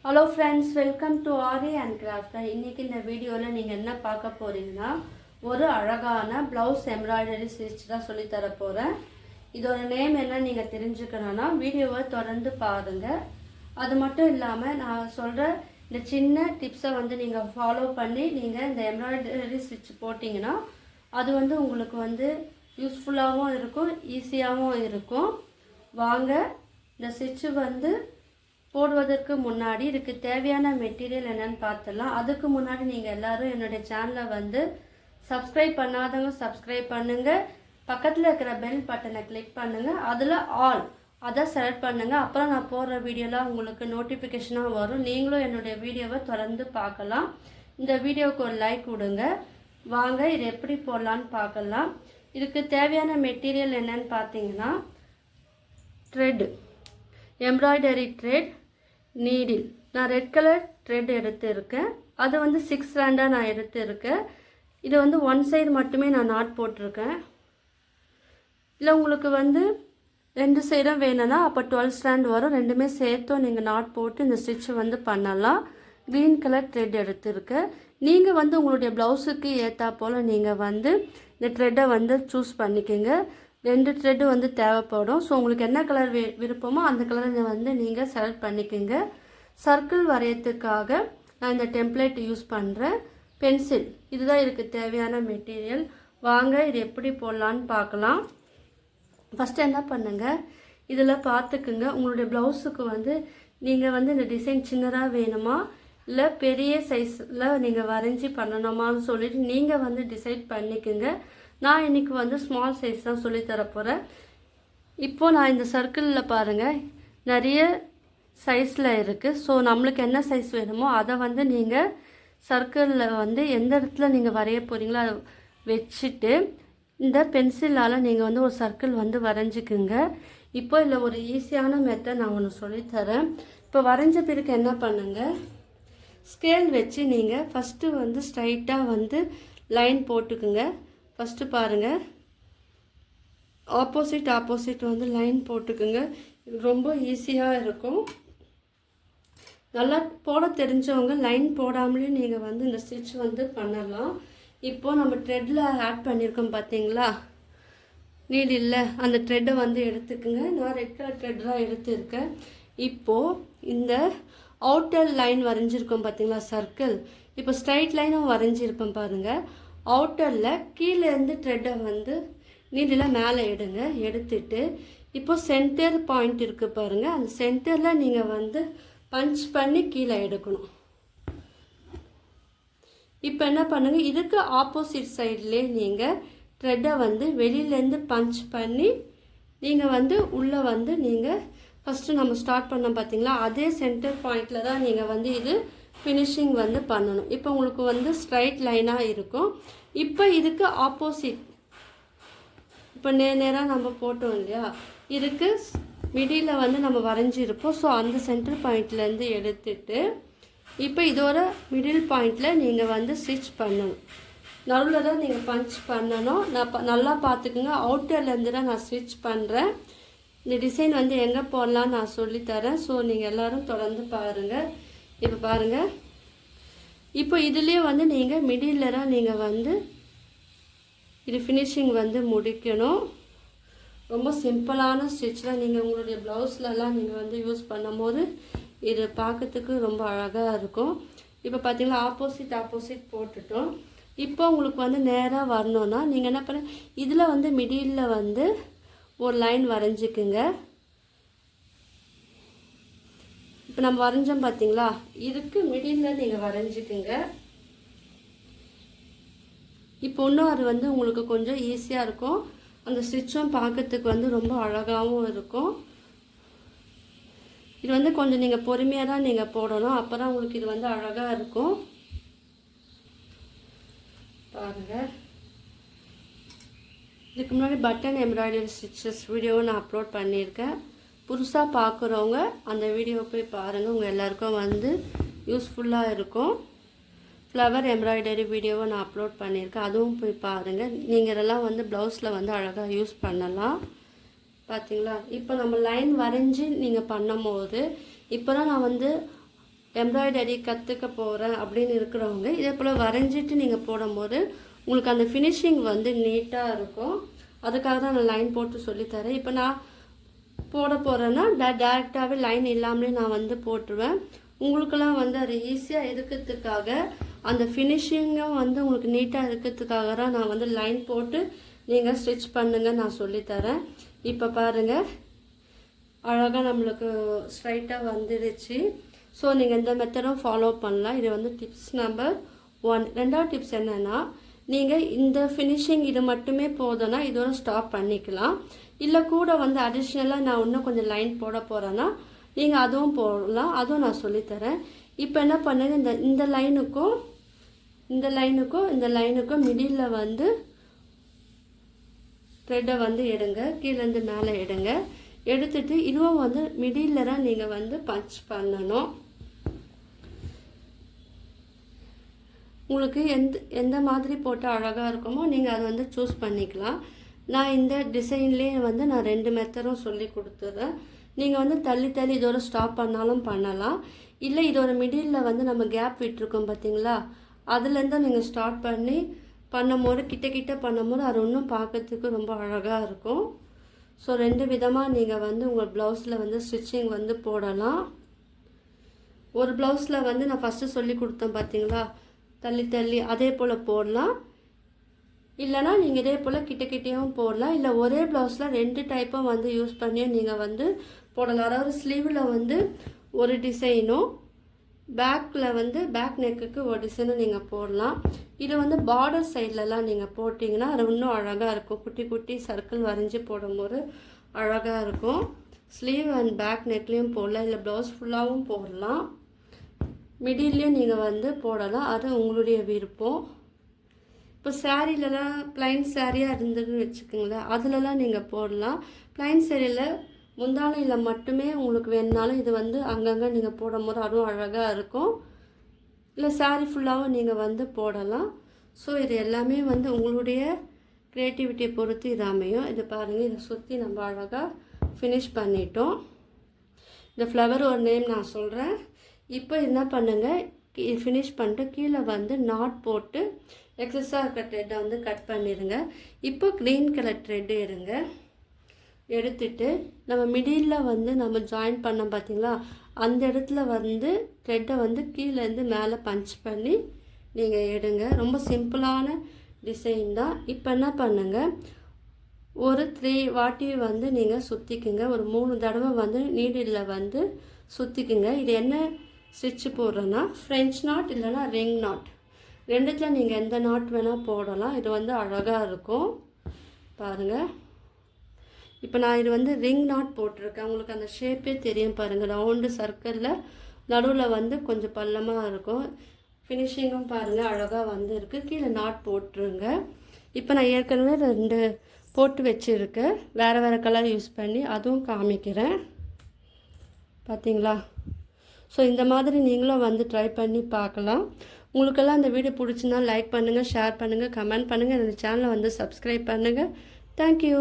Hello friends, welcome to aari and craft. இன்றைக்கி இந்த வீடியோவில் நீங்கள் என்ன பார்க்க போகிறீங்கன்னா, ஒரு அழகான ப்ளவுஸ் எம்ப்ராய்டரி ஸ்டிச் தான் சொல்லித்தர போகிறேன். இதோட நேம் என்ன நீங்கள் தெரிஞ்சுக்கணுன்னா வீடியோவை தொடர்ந்து பாருங்கள். அது மட்டும் இல்லாமல் நான் சொல்கிற இந்த சின்ன டிப்ஸை நீங்கள் ஃபாலோ பண்ணி நீங்கள் இந்த எம்ப்ராய்டரி ஸ்டிச் போட்டிங்கன்னா அது உங்களுக்கு யூஸ்ஃபுல்லாகவும் இருக்கும், ஈஸியாகவும் இருக்கும். வாங்க இந்த ஸ்டிச்சு போடுவதற்கு முன்னாடி இதுக்கு தேவையான மெட்டீரியல் என்னன்னு பார்த்துடலாம். அதுக்கு முன்னாடி நீங்கள் எல்லோரும் என்னுடைய சேனலை சப்ஸ்கிரைப் பண்ணாதவங்க சப்ஸ்கிரைப் பண்ணுங்கள். பக்கத்தில் இருக்கிற பெல் பட்டனை கிளிக் பண்ணுங்கள். அதில் ஆல் அதை செலக்ட் பண்ணுங்கள். அப்புறம் நான் போடுற வீடியோலாம் உங்களுக்கு நோட்டிஃபிகேஷனாக வரும். நீங்களும் என்னுடைய வீடியோவை தொடர்ந்து பார்க்கலாம். இந்த வீடியோவுக்கு ஒரு லைக் கொடுங்க. வாங்க இது எப்படி போடலான்னு பார்க்கலாம். இதுக்கு தேவையான மெட்டீரியல் என்னன்னு பார்த்தீங்கன்னா, த்ரெட், எம்ப்ராய்டரி த்ரெட், நீடில். நான் ரெட் கலர் த்ரெட் எடுத்துருக்கேன். அது 6 ஸ்ட்ராண்டாக நான் எடுத்துருக்கேன். இது 1 சைடு மட்டுமே நான் நாட் போட்டிருக்கேன். இல்லை உங்களுக்கு 2 சைடும் வேணும்னா அப்போ 12 ஸ்ட்ராண்ட் வரும். ரெண்டுமே சேர்த்தும் நீங்கள் நாட் போட்டு இந்த ஸ்டிச்சு பண்ணலாம். க்ரீன் கலர் த்ரெட் எடுத்துருக்கேன். நீங்கள் உங்களுடைய ப்ளவுஸுக்கு ஏற்றா போல் நீங்கள் இந்த த்ரெட்டை சூஸ் பண்ணிக்கோங்க. 2 த்ரெட்டு தேவைப்படும். ஸோ உங்களுக்கு என்ன கலர் விருப்பமோ அந்த கலரை நீங்கள் செலக்ட் பண்ணிக்கோங்க. சர்க்கிள் வரையத்துக்காக நான் இந்த டெம்ப்ளேட் யூஸ் பண்ணுறேன். பென்சில், இதுதான் இதுக்கு தேவையான மெட்டீரியல். வாங்க இது எப்படி போடலான்னு பார்க்கலாம். ஃபஸ்ட்டு என்ன பண்ணுங்கள், இதில் பார்த்துக்குங்க உங்களுடைய ப்ளவுஸுக்கு நீங்கள் இந்த டிசைன் சின்னதாக வேணுமா இல்லை பெரிய சைஸில் நீங்கள் வரைஞ்சி பண்ணணுமான்னு சொல்லிட்டு நீங்கள் டிசைட் பண்ணிக்கோங்க. நான் இன்றைக்கி ஸ்மால் சைஸ் தான் சொல்லித்தர போகிறேன். இப்போது நான் இந்த சர்க்கிளில் பாருங்கள் நிறைய சைஸில் இருக்குது. ஸோ நம்மளுக்கு என்ன சைஸ் வேணுமோ அதை நீங்கள் சர்க்கிளில் எந்த இடத்துல நீங்கள் வரைய போகிறீங்களோ அதை வச்சுட்டு இந்த பென்சிலால் நீங்கள் ஒரு சர்க்கிள் வரைஞ்சிக்குங்க. இப்போ இதில் ஒரு ஈஸியான மெத்தட் நான் ஒன்று சொல்லித்தரேன். இப்போ வரைஞ்ச பிறகு என்ன பண்ணுங்கள், ஸ்கேல் வச்சு நீங்கள் ஃபஸ்ட்டு ஸ்ட்ரைட்டாக லைன் போட்டுக்குங்க. ஃபஸ்ட்டு பாருங்கள், ஆப்போசிட் லைன் போட்டுக்குங்க. இது ரொம்ப ஈஸியாக இருக்கும். நல்லா போட தெரிஞ்சவங்க லைன் போடாமலே நீங்கள் இந்த ஸ்டிச் பண்ணலாம். இப்போது நம்ம த்ரெட்டில் ஆட் பண்ணியிருக்கோம் பார்த்தீங்களா, நீடில் அந்த த்ரெட்டை எடுத்துக்குங்க. நான் ரெட் கலர் த்ரெட் தான் எடுத்துருக்கேன். இப்போது இந்த அவுட்டர் லைன் வரைஞ்சிருக்கோம் பார்த்தீங்களா சர்க்கிள், இப்போ ஸ்ட்ரைட் லைனும் வரைஞ்சிருப்பேன் பாருங்கள். அவுட்டரில் கீழேருந்து த்ரெட்டை நீடில் மேலே எடுங்க. எடுத்துட்டு இப்போது சென்டர் பாயிண்ட் இருக்குது பாருங்கள், அந்த சென்டரில் நீங்கள் பஞ்ச் பண்ணி கீழே எடுக்கணும். இப்போ என்ன பண்ணுங்கள், இதுக்கு ஆப்போசிட் சைட்லேயே நீங்கள் த்ரெட்டை வெளியிலேருந்து பஞ்ச் பண்ணி நீங்கள் உள்ளே நீங்கள் ஃபஸ்ட்டு நம்ம ஸ்டார்ட் பண்ணோம் பார்த்தீங்களா, அதே சென்டர் பாயிண்டில் தான் நீங்கள் இது ஃபினிஷிங் பண்ணணும். இப்போ உங்களுக்கு ஸ்ட்ரைட் லைனாக இருக்கும். இப்போ இதுக்கு ஆப்போசிட், இப்போ நேராக நம்ம போட்டோம் இல்லையா, இதுக்கு மிடில் நம்ம வரைஞ்சிருப்போம். ஸோ அந்த சென்டர் பாயிண்ட்லேருந்து எடுத்துட்டு இப்போ இதோட மிடில் பாயிண்டில் நீங்கள் ஸ்டிச் பண்ணணும். நடுவில் தான் நீங்கள் பஞ்ச் பண்ணணும். நான் நல்லா பார்த்துக்குங்க, அவுட்டர்லேருந்து தான் நான் ஸ்டிச் பண்ணுறேன். இந்த டிசைன் எங்கே போடலான்னு நான் சொல்லித்தரேன். ஸோ நீங்கள் எல்லோரும் தொடர்ந்து பாருங்கள். இப்போ பாருங்கள், இப்போ இதுலேயே நீங்கள் மிடில் தான் நீங்கள் இது ஃபினிஷிங் முடிக்கணும். ரொம்ப சிம்பிளான ஸ்டிச்சில் நீங்கள் உங்களுடைய ப்ளவுஸ்லலாம் நீங்கள் யூஸ் பண்ணும்போது இது பார்க்கறதுக்கு ரொம்ப அழகாக இருக்கும். இப்போ பார்த்தீங்கன்னா ஆப்போசிட் போட்டுட்டோம். இப்போ உங்களுக்கு நேராக வரணுன்னா நீங்கள் என்ன பண்ண, இதில் மிடில் ஒரு லைன் வரைஞ்சிக்குங்க. இப்போ நம்ம வரைஞ்சோம் பார்த்தீங்களா, இதுக்கு மிடில் நீங்கள் வரைஞ்சிக்குங்க. இப்போ இன்னும் அது உங்களுக்கு கொஞ்சம் ஈஸியாக இருக்கும். அந்த ஸ்டிச்சும் பார்க்கறதுக்கு ரொம்ப அழகாகவும் இருக்கும். இது கொஞ்சம் நீங்கள் பொறுமையாக தான் நீங்கள் போடணும். அப்போ தான் உங்களுக்கு இது அழகாக இருக்கும். பாருங்கள், இதுக்கு முன்னாடி பட்டன் எம்ப்ராய்டரி ஸ்டிச்சஸ் வீடியோவை நான் அப்லோட் பண்ணியிருக்கேன். புதுசாக பார்க்குறவங்க அந்த வீடியோவை போய் பாருங்கள். உங்கள் எல்லாருக்கும் யூஸ்ஃபுல்லாக இருக்கும். ஃப்ளவர் எம்ப்ராய்டரி வீடியோவை நான் அப்லோட் பண்ணியிருக்கேன், அதுவும் போய் பாருங்கள். நீங்கள் இதெல்லாம் ப்ளவுஸில் அழகாக யூஸ் பண்ணலாம். பார்த்தீங்களா, இப்போ நம்ம லைன் வரைஞ்சி நீங்கள் பண்ணும்போது இப்போ தான் நான் எம்ப்ராய்டரி கற்றுக்க போகிறேன் அப்படின்னு இருக்கிறவங்க இதே போல் வரைஞ்சிட்டு நீங்கள் போடும்போது உங்களுக்கு அந்த ஃபினிஷிங் வந்து நீட்டாக இருக்கும். அதுக்காக தான் நான் லைன் போட்டு சொல்லித்தரேன். இப்போ நான் போட போகிறேன்னா டேரெக்டாகவே லைன் இல்லாமலே நான் வந்து போட்டுருவேன். உங்களுக்கெல்லாம் வந்து அது ஈஸியாக இருக்கிறதுக்காக அந்த ஃபினிஷிங்கும் வந்து உங்களுக்கு நீட்டாக இருக்கிறதுக்காக தான் நான் வந்து லைன் போட்டு நீங்கள் ஸ்டிச் பண்ணுங்க நான் சொல்லித்தரேன். இப்போ பாருங்கள், அழகாக நம்மளுக்கு ஸ்ட்ரைட்டாக வந்துடுச்சு. ஸோ நீங்கள் இந்த மெத்தடும் ஃபாலோ பண்ணலாம். இது வந்து டிப்ஸ் நம்பர் 1. ரெண்டாவது டிப்ஸ் என்னென்னா, நீங்கள் இந்த ஃபினிஷிங் இது மட்டுமே போதும்னா இதோட ஸ்டாப் பண்ணிக்கலாம். இல்லை கூட வந்து அடிஷ்னலாக நான் இன்னும் கொஞ்சம் லைன் போட போகிறேன்னா நீங்கள் அதுவும் போடலாம். அதுவும் நான் சொல்லித்தரேன். இப்போ என்ன பண்ணுங்க, இந்த லைனுக்கும் மிடில் வந்து த்ரெட்டை வந்து எடுங்க, கீழேருந்து மேலே எடுங்க. எடுத்துட்டு இதுவும் வந்து மிடில் தான் நீங்கள் வந்து பஞ்ச் பண்ணணும். உங்களுக்கு எந்த மாதிரி போட்டால் அழகாக இருக்குமோ நீங்கள் அதை வந்து சூஸ் பண்ணிக்கலாம். நான் இந்த டிசைன்லேயே வந்து நான் 2 மெத்தடும் சொல்லி கொடுத்துட்றேன். நீங்கள் வந்து தள்ளி இதோட ஸ்டாப் பண்ணாலும் பண்ணலாம். இல்லை இதோட மிடில் வந்து நம்ம கேப் விட்டுருக்கோம் பார்த்தீங்களா, அதுலேருந்து நீங்கள் ஸ்டார்ட் பண்ணும்போது கிட்ட பண்ணும்போது அது இன்னும் பார்க்கறதுக்கு ரொம்ப அழகாக இருக்கும். ஸோ 2 விதமாக நீங்கள் வந்து உங்கள் ப்ளவுஸில் வந்து ஸ்டிச்சிங் வந்து போடலாம். ஒரு ப்ளவுஸில் வந்து நான் ஃபஸ்ட்டு சொல்லி கொடுத்தேன் பார்த்தீங்களா, தள்ளி அதே போல் போடலாம். இல்லைனா நீங்கள் இதே போல் கிட்டேயும் போடலாம். இல்லை ஒரே ப்ளவுஸில் 2 டைப்பும் வந்து யூஸ் பண்ணியும் நீங்கள் வந்து போடலாம். அதாவது ஸ்லீவில் வந்து ஒரு டிசைனும் பேக்கில் வந்து பேக் நெக்குக்கு ஒரு டிசைனும் நீங்கள் போடலாம். இது வந்து பார்டர் சைட்லலாம் நீங்கள் போட்டிங்கன்னா அது இன்னும் அழகாக இருக்கும். குட்டி சர்க்கிள் வரைஞ்சி போடும்போது அழகாக இருக்கும். ஸ்லீவ் அண்ட் பேக் நெக்லேயும் போடலாம், இல்லை ப்ளவுஸ் ஃபுல்லாகவும் போடலாம். மிடில்லையும் நீங்கள் வந்து போடலாம், அது உங்களுடைய விருப்பம். இப்போ சாரீலலாம் ப்ளைன் சாரியாக இருந்ததுன்னு வச்சுக்கோங்களேன், அதிலலாம் நீங்கள் போடலாம். ப்ளைன் சாரியில் முந்தானையில் மட்டுமே உங்களுக்கு வேணுனாலும் இது வந்து அங்கங்கே நீங்கள் போடும்போது அதுவும் அழகாக இருக்கும். இல்லை சாரீ ஃபுல்லாகவும் நீங்கள் வந்து போடலாம். ஸோ இது எல்லாமே வந்து உங்களுடைய க்ரியேட்டிவிட்டியை பொறுத்து இது அமையும். இது பாருங்கள், இதை சுற்றி நம்ம அழகாக ஃபினிஷ் பண்ணிட்டோம். இந்த ஃப்ளவர் ஒரு நேம் நான் சொல்கிறேன். இப்போ என்ன பண்ணுங்கள், ஃபினிஷ் பண்ணிட்டு கீழே வந்து நாட் போட்டு எக்ஸஸாக இருக்க த்ரெட்டை வந்து கட் பண்ணிடுங்க. இப்போ க்ரீன் கலர் த்ரெட்டு எடுத்துட்டு நம்ம மிடில் வந்து நம்ம ஜாயின் பண்ணோம் பார்த்தீங்களா, அந்த இடத்துல வந்து த்ரெட்டை வந்து கீழேருந்து மேலே பஞ்ச் பண்ணி நீங்கள் எடுங்க. ரொம்ப சிம்பிளான டிசைன் தான். இப்போ என்ன பண்ணுங்கள், ஒரு 3 வாட்டி வந்து நீங்கள் சுற்றிக்குங்க. ஒரு 3 தடவை வந்து நீடில் வந்து சுற்றிக்குங்க. இது என்ன ஸ்டிச்சு போடுறோன்னா ஃப்ரெஞ்ச் நாட் இல்லைனா ரிங் நாட், 2த்தில் நீங்கள் எந்த நாட் வேணால் போடலாம். இது வந்து அழகாக இருக்கும் பாருங்கள். இப்போ நான் இது வந்து ரிங் நாட் போட்டிருக்கேன். உங்களுக்கு அந்த ஷேப்பே தெரியும் பாருங்கள். ரவுண்டு சர்க்கிளில் நடுவில் வந்து கொஞ்சம் பள்ளமாக இருக்கும். ஃபினிஷிங்கும் பாருங்கள் அழகாக வந்து இருக்குது. கீழே நாட் போட்டுருங்க. இப்போ நான் ஏற்கனவே 2 போட்டு வச்சுருக்கேன், வேறு கலர் யூஸ் பண்ணி அதுவும் காமிக்கிறேன் பார்த்தீங்களா. ஸோ இந்த மாதிரி நீங்களும் வந்து ட்ரை பண்ணி பார்க்கலாம். உங்களுக்கெல்லாம் இந்த வீடியோ பிடிச்சிருந்தா லைக் பண்ணுங்கள், ஷேர் பண்ணுங்கள், கமெண்ட் பண்ணுங்கள். இந்த சேனலை வந்து சப்ஸ்கிரைப் பண்ணுங்கள். தேங்க்யூ.